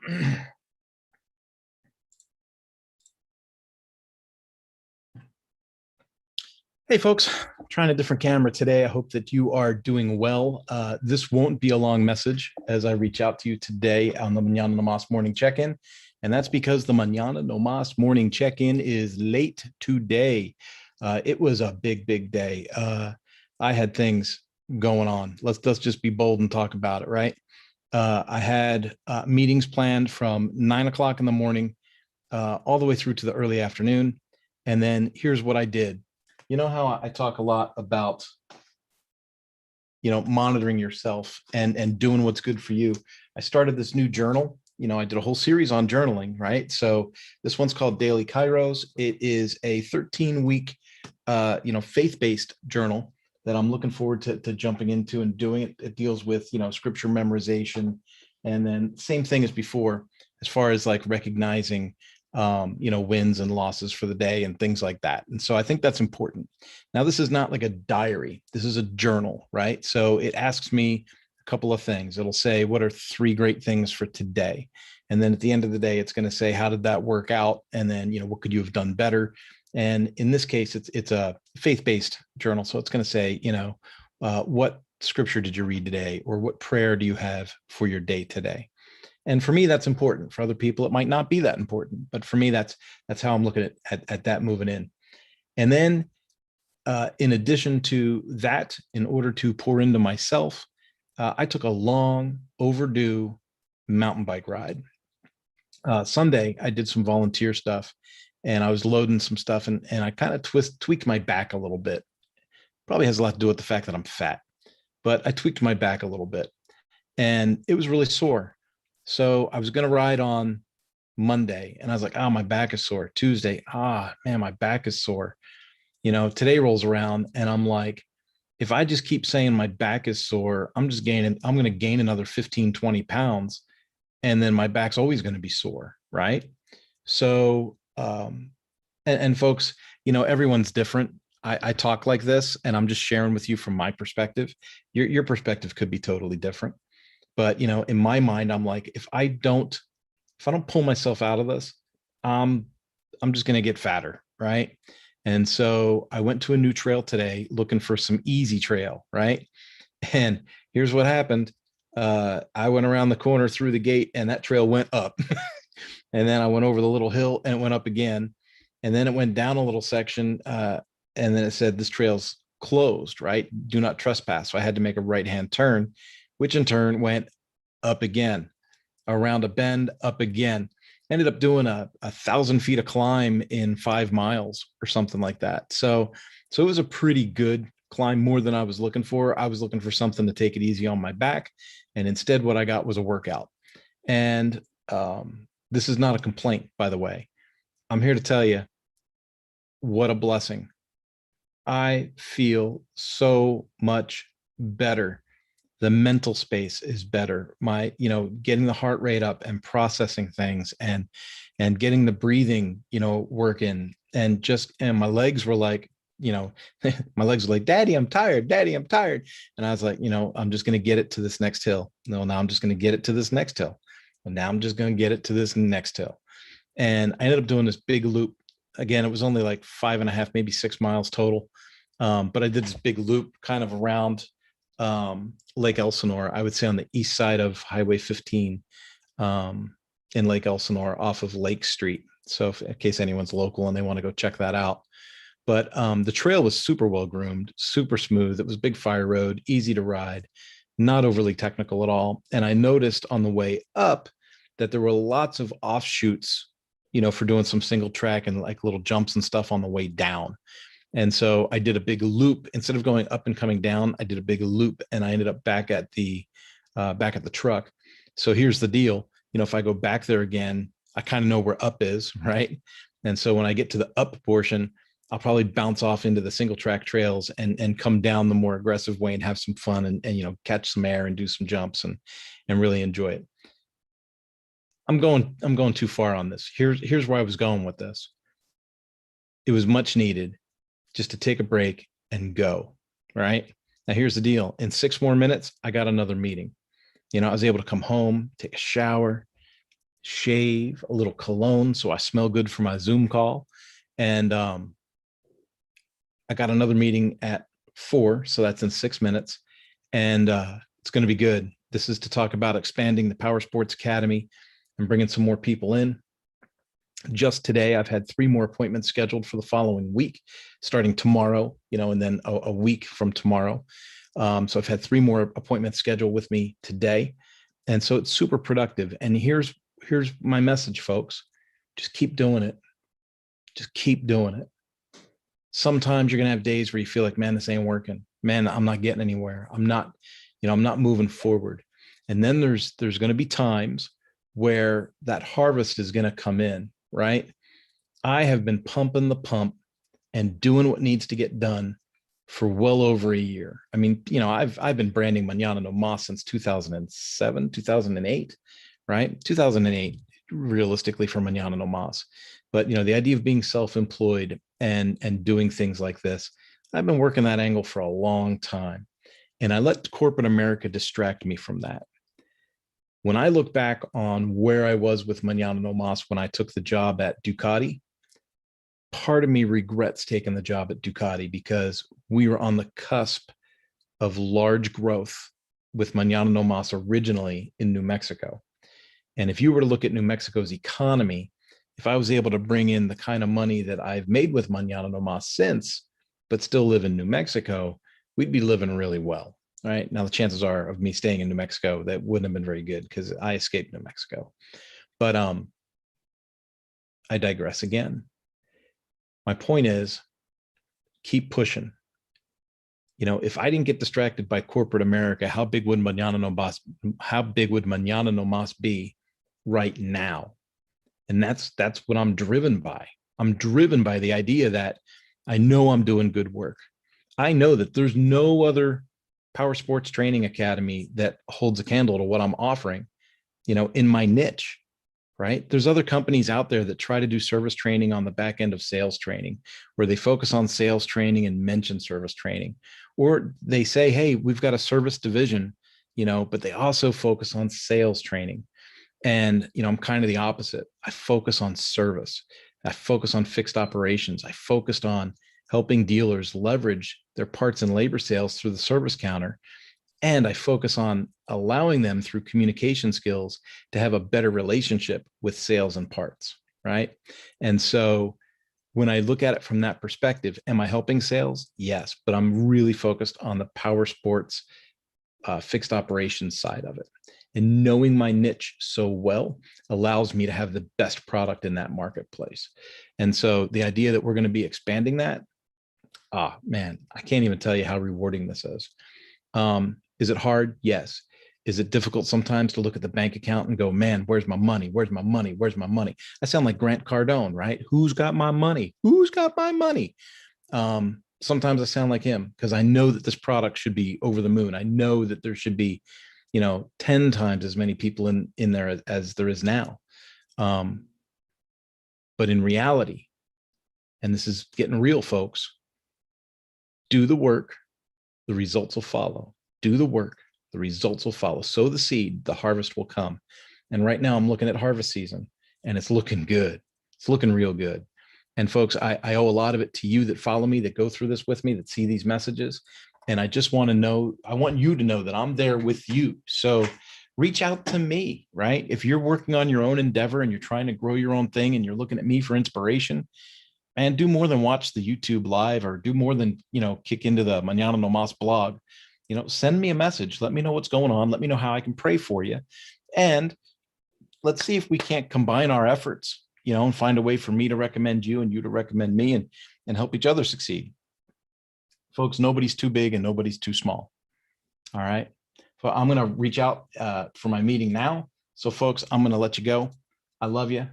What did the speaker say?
Hey folks, trying a different camera today. I hope that you are doing well. This won't be a long message as I reach out to you today on the Mañana Nomás morning check-in. And that's because the Mañana Nomás morning check-in is late today. It was a big day. I had things going on. Let's just be bold and talk about it, right? I had meetings planned from 9 o'clock in the morning all the way through to the early afternoon. And then here's what I did. You know how I talk a lot about, monitoring yourself and doing what's good for you. I started this new journal. I did a whole series on journaling, right? So this one's called Daily Kairos. It is a 13-week, faith-based journal that I'm looking forward to jumping into and doing it. It deals with, scripture memorization. And then same thing as before, as far as like recognizing wins and losses for the day and things like that. And so I think that's important. Now, this is not like a diary. This is a journal, right? So it asks me a couple of things. It'll say, what are 3 great things for today? And then at the end of the day, it's going to say, how did that work out? And then, what could you have done better? And in this case, it's a faith-based journal. So it's going to say, what scripture did you read today? Or what prayer do you have for your day today? And for me, that's important. For other people, it might not be that important. But for me, that's how I'm looking at that moving in. And then in addition to that, in order to pour into myself, I took a long overdue mountain bike ride. Sunday, I did some volunteer stuff and I was loading some stuff and I kind of tweaked my back a little bit. Probably has a lot to do with the fact that I'm fat, but I tweaked my back a little bit and it was really sore. So I was going to ride on Monday and I was like, oh, my back is sore. Tuesday, man, my back is sore. Today rolls around and I'm like, if I just keep saying my back is sore, I'm going to gain another 15, 20 pounds. And then my back's always going to be sore. Right. So, and folks, everyone's different. I talk like this and I'm just sharing with you from my perspective. Your perspective could be totally different. But, in my mind, I'm like, if I don't pull myself out of this, I'm just going to get fatter. Right. And so I went to a new trail today looking for some easy trail. Right. And here's what happened. I went around the corner through the gate and that trail went up. And then I went over the little hill and it went up again. And then it went down a little section. And then it said, this trail's closed, right? Do not trespass. So I had to make a right-hand turn, which in turn went up again, around a bend, up again. Ended up doing a 1,000 feet of climb in 5 miles or something like that. So it was a pretty good climb, more than I was looking for. I was looking for something to take it easy on my back. And instead what I got was a workout. And this is not a complaint, by the way. I'm here to tell you what a blessing. I feel so much better. The mental space is better. My, getting the heart rate up and processing things and getting the breathing, working and my legs were like, my legs were like, Daddy, I'm tired. Daddy, I'm tired. And I was like, I'm just going to get it to this next hill. No, now I'm just going to get it to this next hill. And now I'm just going to get it to this next hill. And I ended up doing this big loop. Again, it was only like 5.5, maybe 6 miles total. But I did this big loop kind of around Lake Elsinore, I would say on the east side of Highway 15 in Lake Elsinore off of Lake Street. So in case anyone's local and they want to go check that out. But the trail was super well groomed, super smooth. It was a big fire road, easy to ride, not overly technical at all. And I noticed on the way up that there were lots of offshoots, for doing some single track and like little jumps and stuff on the way down. And so I did a big loop instead of going up and coming down. I did a big loop and I ended up back at the truck. So here's the deal. If I go back there again, I kind of know where up is, right? And so when I get to the up portion, I'll probably bounce off into the single track trails and come down the more aggressive way and have some fun and catch some air and do some jumps and really enjoy it. I'm going too far on this. Here's where I was going with this. It was much needed just to take a break and go, right? Now, here's the deal. In 6 more minutes, I got another meeting. I was able to come home, take a shower, shave, a little cologne so I smell good for my Zoom call. And I got another meeting at 4, so that's in 6 minutes. And it's going to be good. This is to talk about expanding the Power Sports Academy and bringing some more people in. Just today, I've had 3 more appointments scheduled for the following week, starting tomorrow, and then a week from tomorrow. So I've had 3 more appointments scheduled with me today. And so it's super productive. And here's my message, folks. Just keep doing it. Just keep doing it. Sometimes you're going to have days where you feel like, man, this ain't working. Man, I'm not getting anywhere. I'm not moving forward. And then there's going to be times where that harvest is going to come in, right? I have been pumping the pump and doing what needs to get done for well over a year. I mean, I've been branding Mañana no Mas since 2007, 2008, right? 2008, realistically, for Mañana no Mas. But the idea of being self-employed and doing things like this, I've been working that angle for a long time. And I let corporate America distract me from that. When I look back on where I was with Mañana no Mas when I took the job at Ducati, part of me regrets taking the job at Ducati because we were on the cusp of large growth with Mañana no Mas originally in New Mexico. And if you were to look at New Mexico's economy, if I was able to bring in the kind of money that I've made with Mañana no Mas since, but still live in New Mexico, we'd be living really well. Right now, the chances are of me staying in New Mexico, that wouldn't have been very good because I escaped New Mexico. But I digress again. My point is, keep pushing. If I didn't get distracted by corporate America, how big would Mañana no Mas be right now? And that's what I'm driven by. I'm driven by the idea that I know I'm doing good work. I know that there's no other power sports training academy that holds a candle to what I'm offering, in my niche, right? There's other companies out there that try to do service training on the back end of sales training, where they focus on sales training and mention service training, or they say, hey, we've got a service division, but they also focus on sales training. And, I'm kind of the opposite. I focus on service. I focus on fixed operations. I focused on helping dealers leverage their parts and labor sales through the service counter. And I focus on allowing them through communication skills to have a better relationship with sales and parts, right? And so when I look at it from that perspective, am I helping sales? Yes, but I'm really focused on the power sports fixed operations side of it. And knowing my niche so well allows me to have the best product in that marketplace. And so the idea that we're going to be expanding that, man, I can't even tell you how rewarding this is. Is it hard? Yes. Is it difficult sometimes to look at the bank account and go, man, where's my money? Where's my money? Where's my money? I sound like Grant Cardone, right? Who's got my money? Who's got my money? Sometimes I sound like him because I know that this product should be over the moon. I know that there should be, 10 times as many people in there as there is now. But in reality, and this is getting real, folks, do the work, the results will follow. Do the work, the results will follow. Sow the seed, the harvest will come. And right now I'm looking at harvest season and it's looking good. It's looking real good. And folks, I owe a lot of it to you that follow me, that go through this with me, that see these messages. And I just want to know, I want you to know that I'm there with you. So reach out to me, right? If you're working on your own endeavor and you're trying to grow your own thing and you're looking at me for inspiration, and do more than watch the YouTube live or do more than, kick into the Mañana no Mas blog, send me a message. Let me know what's going on. Let me know how I can pray for you. And let's see if we can't combine our efforts, and find a way for me to recommend you and you to recommend me and help each other succeed. Folks, nobody's too big and nobody's too small. All right. So I'm going to reach out for my meeting now. So folks, I'm going to let you go. I love you.